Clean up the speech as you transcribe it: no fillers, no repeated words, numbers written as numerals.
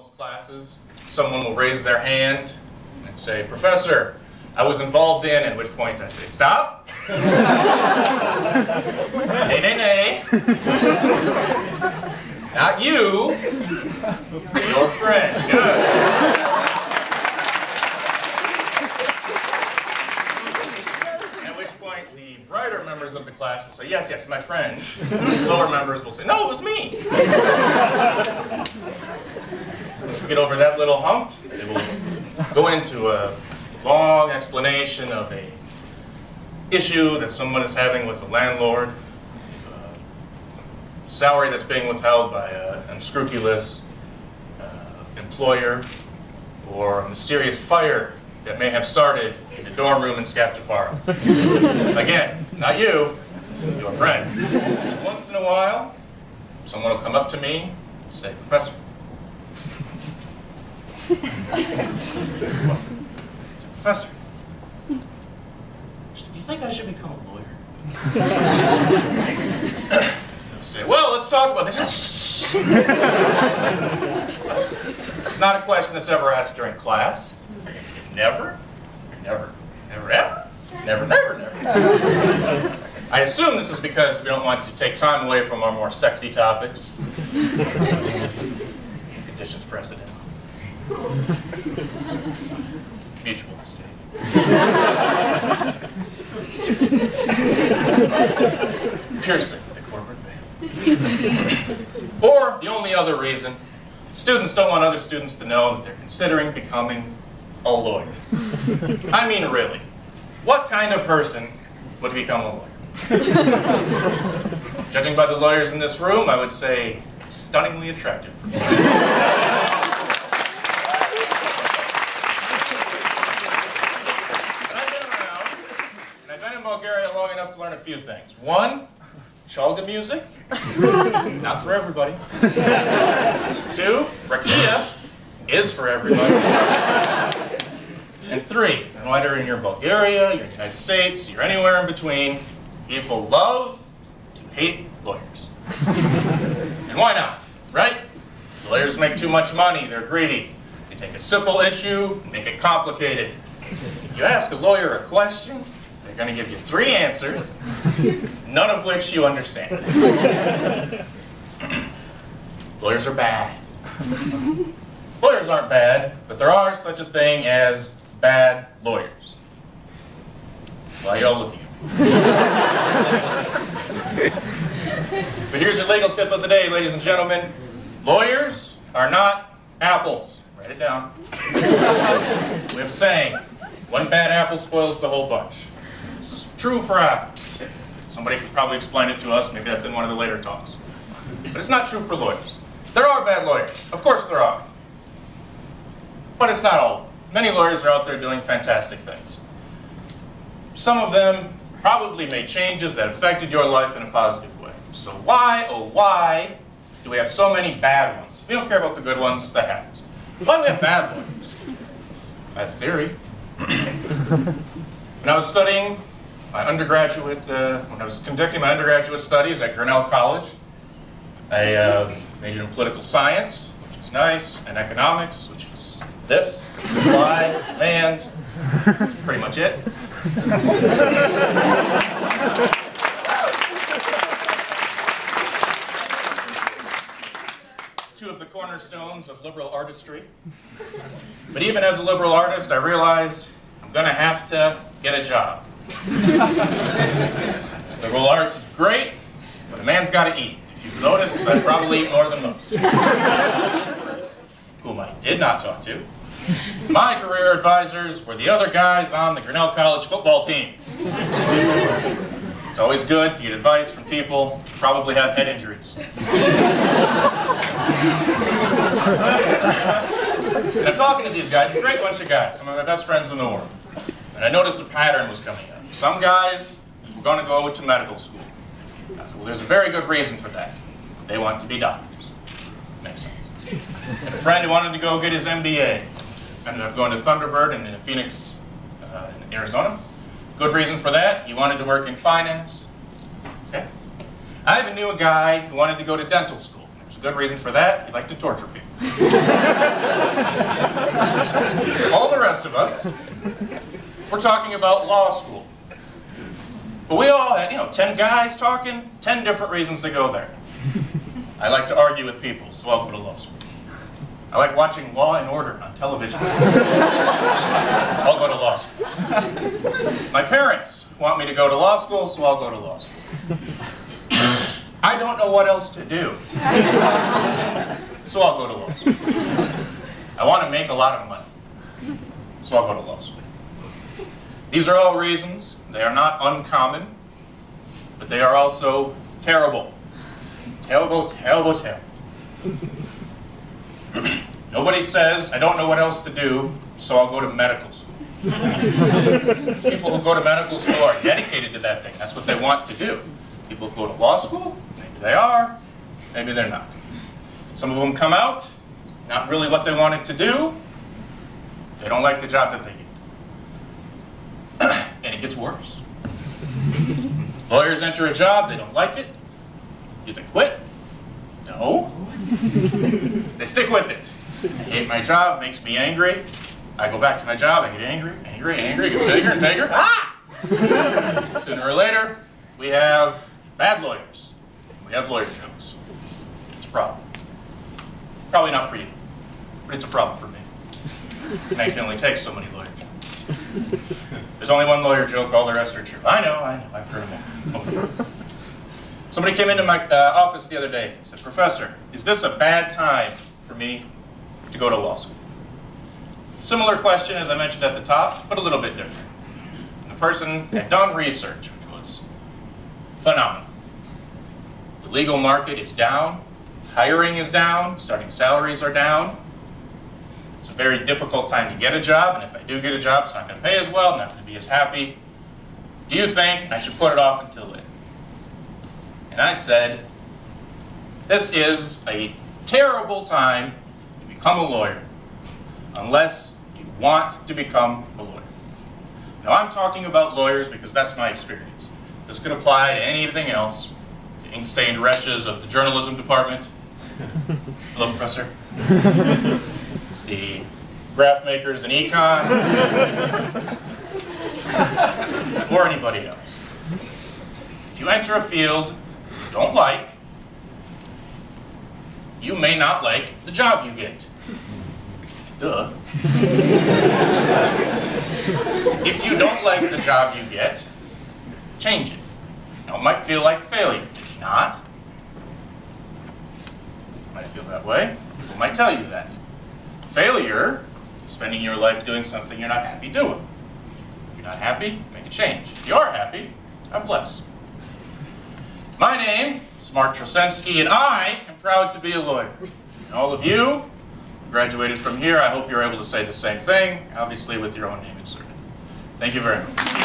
most classes, someone will raise their hand and say, "Professor, I was involved in," at which point I say, "Stop." Nay, nay, nay. Not you, your friend. Good. At which point the brighter members of the class will say, "Yes, yes, my friend." The slower members will say, "No, it was me." Once we get over that little hump, they will go into a long explanation of a issue that someone is having with the landlord, salary that's being withheld by an unscrupulous employer, or a mysterious fire that may have started in a dorm room in Scaptapara. Again, not you, your friend. Once in a while, someone will come up to me and say, "Professor, Professor, do you think I should become a lawyer?" I'll say, "Well, let's talk about this." It's not a question that's ever asked during class. Never, never, never, ever, never, never, never. I assume this is because we don't want to take time away from our more sexy topics. Conditions precedent. Mutual mistake. Piercing the corporate veil. Or the only other reason, students don't want other students to know that they're considering becoming a lawyer. I mean, really, what kind of person would become a lawyer? Judging by the lawyers in this room, I would say stunningly attractive. Bulgaria long enough to learn a few things. One, chalga music, not for everybody. Two, rakia is for everybody. And three, no matter in your Bulgaria, your United States, you're anywhere in between, people love to hate lawyers. And why not, right? Lawyers make too much money, they're greedy. They take a simple issue and make it complicated. If you ask a lawyer a question, they're going to give you 3 answers, none of which you understand. Lawyers are bad. Lawyers aren't bad, but there are such a thing as bad lawyers. Why y'all looking at me? But here's your legal tip of the day, ladies and gentlemen. Lawyers are not apples. Write it down. We have a saying, one bad apple spoils the whole bunch. This is true for apples. Somebody could probably explain it to us. Maybe that's in one of the later talks. But it's not true for lawyers. There are bad lawyers. Of course there are. But it's not all of them. Many lawyers are out there doing fantastic things. Some of them probably made changes that affected your life in a positive way. So why, oh why, do we have so many bad ones? We don't care about the good ones. That happens. Why do we have bad lawyers? I have a theory. When I was studying my undergraduate, when I was conducting my undergraduate studies at Grinnell College, I majored in political science, which is nice, and economics, which is this, supply, demand. That's pretty much it. Two of the cornerstones of liberal artistry. But even as a liberal artist, I realized I'm going to have to get a job. Liberal arts is great, but a man's got to eat. If you've noticed, I probably eat more than most. Whom I did not talk to. My career advisors were the other guys on the Grinnell College football team. It's always good to get advice from people who probably have head injuries. And I'm talking to these guys, a great bunch of guys, some of my best friends in the world. And I noticed a pattern was coming up. Some guys were going to go to medical school. I said, well, there's a very good reason for that. They want to be doctors. Makes sense. And a friend who wanted to go get his MBA ended up going to Thunderbird in Phoenix, in Arizona. Good reason for that. He wanted to work in finance. Okay. I even knew a guy who wanted to go to dental school. There's a good reason for that. You like to torture people. All the rest of us, we're talking about law school. But we all had, 10 guys talking, 10 different reasons to go there. I like to argue with people, so I'll go to law school. I like watching Law and Order on television. I'll go to law school. My parents want me to go to law school, so I'll go to law school. I don't know what else to do, so I'll go to law school. I want to make a lot of money, so I'll go to law school. These are all reasons. They are not uncommon, but they are also terrible. Terrible, terrible, terrible. Nobody says, I don't know what else to do, so I'll go to medical school. People who go to medical school are dedicated to that thing. That's what they want to do. People who go to law school, maybe they are, maybe they're not. Some of them come out, not really what they wanted to do. They don't like the job that they get. And it gets worse. Lawyers enter a job, they don't like it. Do they quit? No. They stick with it. I hate my job, it makes me angry. I go back to my job, I get angry, get bigger and bigger. Ah! Sooner or later, we have bad lawyers. We have lawyer jokes. It's a problem. Probably not for you, but it's a problem for me. And I can only take so many lawyer jokes. There's only one lawyer joke, all the rest are true. I know, I've heard them all. Somebody came into my office the other day and said, Professor, is this a bad time for me to go to law school? Similar question as I mentioned at the top, but a little bit different. The person had done research, which was phenomenal. The legal market is down, hiring is down, starting salaries are down. It's a very difficult time to get a job, and if I do get a job, it's not going to pay as well, I'm not going to be as happy. Do you think I should put it off until later? And I said, this is a terrible time to become a lawyer, unless you want to become a lawyer. Now I'm talking about lawyers because that's my experience. This could apply to anything else. The ink-stained wretches of the journalism department. Hello, Professor. The graph makers in econ. Or anybody else. If you enter a field you don't like, you may not like the job you get. Duh. If you don't like the job you get, change it. Now, it might feel like failure. It's not. It might feel that way. People might tell you that. Failure is spending your life doing something you're not happy doing. If you're not happy, make a change. If you are happy, God bless. My name is Mark Trosensky, and I am proud to be a lawyer. And all of you who graduated from here, I hope you're able to say the same thing, obviously with your own name inserted. Thank you very much.